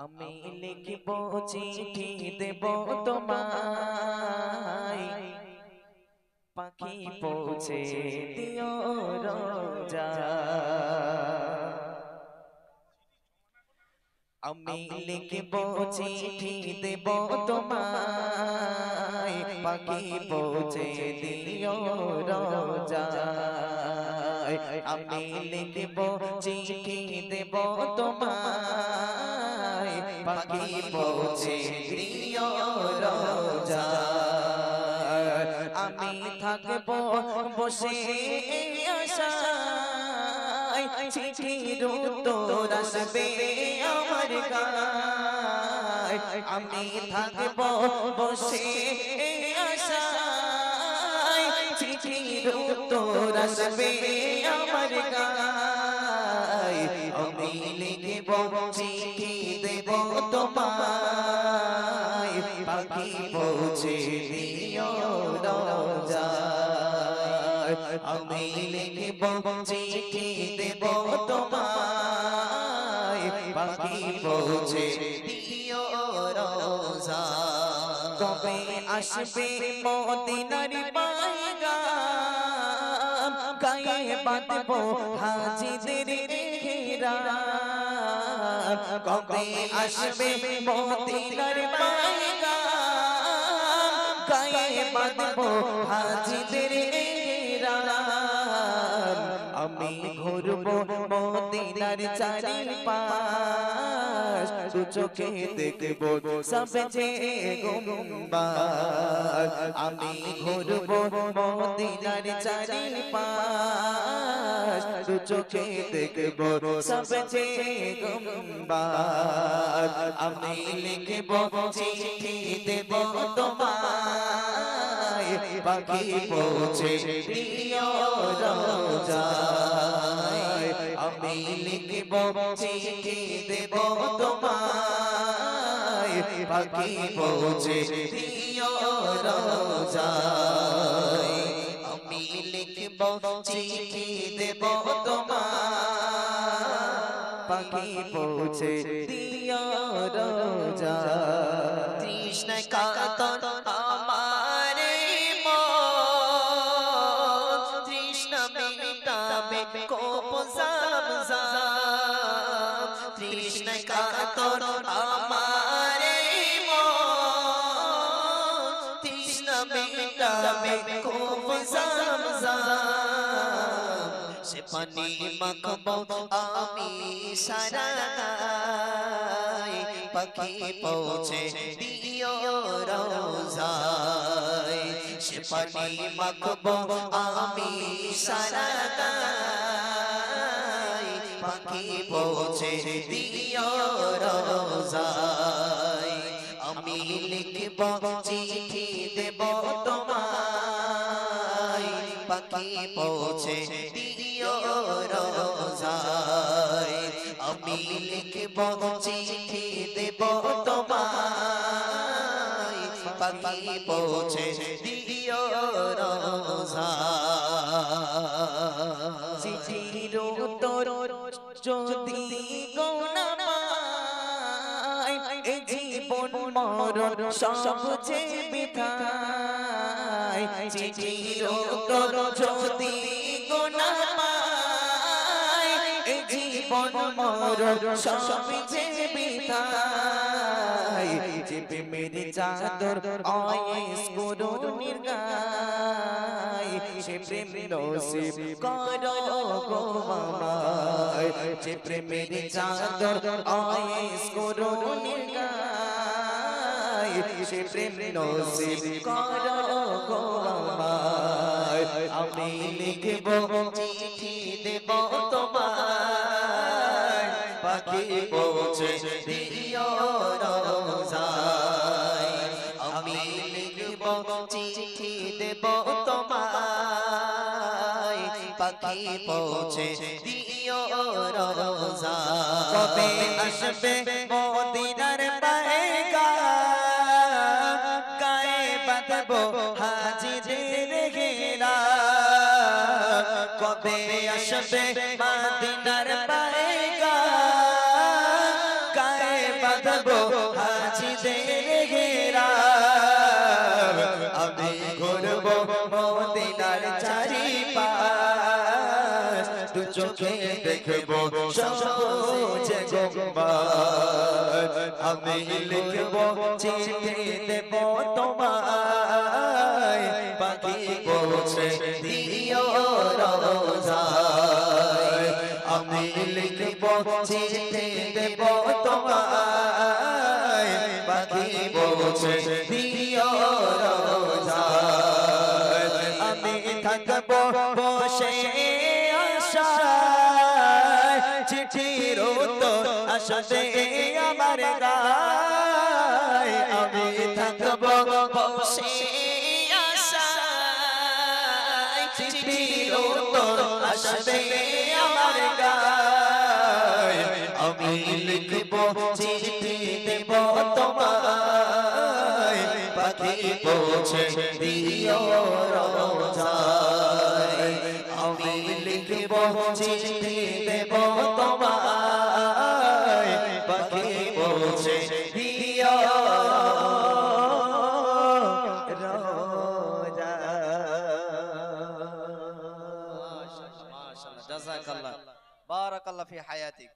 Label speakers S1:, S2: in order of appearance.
S1: আমি লিখব চিঠি দেব তোমায়, পাখি পৌঁছে দিও রোজা। আমি লিখব চিঠি দেব তোমায়, পাখি পৌঁছে দিও রোজা। আমি লিখব চিঠি দেব তোমায়, পাখি পৌঁছে দিও রোজা। আমি থাকব বসে আশায়, চিঠির উত্তর আসবে আমার গায়। আমি থাকব বসে আশায়, চিঠির উত্তর আসবে আমার গায়। আমি লিখব চিঠি দেব তোমায়, পাখি পৌঁছে দিও রোজায়। আমি লিখব চিঠি দেব তোমায়, পাখি পৌঁছে দিও রোজায়। কবে আসবে মদিনার পয়গাম, গায়ে বাঁধবো হাজিদের ইহরাম। কবে আসবে মদিনার পয়গাম, গায়ে বাঁধবো হাজিদের ইহরাম। আমি ঘুরবো মদিনার চারিপাশ, দু চোখে দেখবো সব যে গুম্বাদ। আমি ঘুরবো মদিনার চারিপাশ, দু চোখে দেখবো সব যে গুম্বাদ। আমি লিখবো চিঠি দেব তোমায়, পাখি পৌঁছে দিও রোজায়। আমি লিখব চিঠি দেব তোমায়, পাখি পৌঁছে দিও রোজায়। আমি লিখব চিঠি দেব তোমায়, পাখি পৌঁছে দিও রোজায়।
S2: তৃষ্ণা কাতর আমার মন, তৃষ্ণা মিটাবে কোপ জামজাম। তৃষ্ণা কাতর আমার মন, তৃষ্ণা মিটাবে কোপ জামজাম। সে পানি মাখবো আমি সারা গায়, পাখি পৌঁছে দিও রোজায়। সে পানি মাখবো আমি সারা গায়, পাখি পৌঁছে দিও রোজায়। আমি লিখব চিঠি দেব তোমায়, পাখি পৌঁছে দিও রোজায়। আমি লিখব চিঠি দেব তোমায়, পাখি পৌঁছে দিও রোজায়।
S1: চিঠির উত্তর যদি গোনা পাই, এ জীবন মরণ সব যে বিধায়। চিঠির উত্তর যদি গোনা পাই, এ জীবন মরণ সব যে বিধায়। চেপে মেরে চাদর আয়েস করো নির্গায়, সে প্রেম নসিব করো গো আমায়। যে প্রেমের চাদর আয়েস করো নির্গায়, সে প্রেম নসিব করো গো আমায়। আমি লিখব
S2: চিঠি দেব তোমায়, পাখি পৌঁছে দিও রোজায়। আমি লিখব চিঠি দেব তোমায়, পাখি পৌঁছে দিও রোজায়।
S1: কবে আসবে মদিনার পয়গাম, গায়ে বাঁধবো হাজিদের ইহরাম। কবে আসবে মদিনার পয়গাম, গায়ে
S2: বাঁধবো হাজিদের ঘেরাও আমি ঘুরবো মদিনার চারিপাশ দু চোখে দেখবো সবুজ গম্বুজ আমি লিখবো চিঠি দেবো তোমায় পাখি পৌঁছে দিও রোজায় আমি লিখবো চিঠি দেবো তোমায় পাখি পৌঁছে দিও রোজায় আমি থাকবো বসে আশায় চিঠির উত্তর আসবে আমার গায় আমি থাকবো বসে আশায় চিঠির উত্তর আসবে আমার গায় আমি লিখবো চিঠি দেব তোমায় পাখি পৌঁছে দিও রোজায় আমি লিখবো চিঠি দেব তোমায় পাখি পৌঁছে দিও
S1: মাশাআল্লাহ জাযাকাল্লাহ বারাকাল্লাহ ফি হায়াতিক।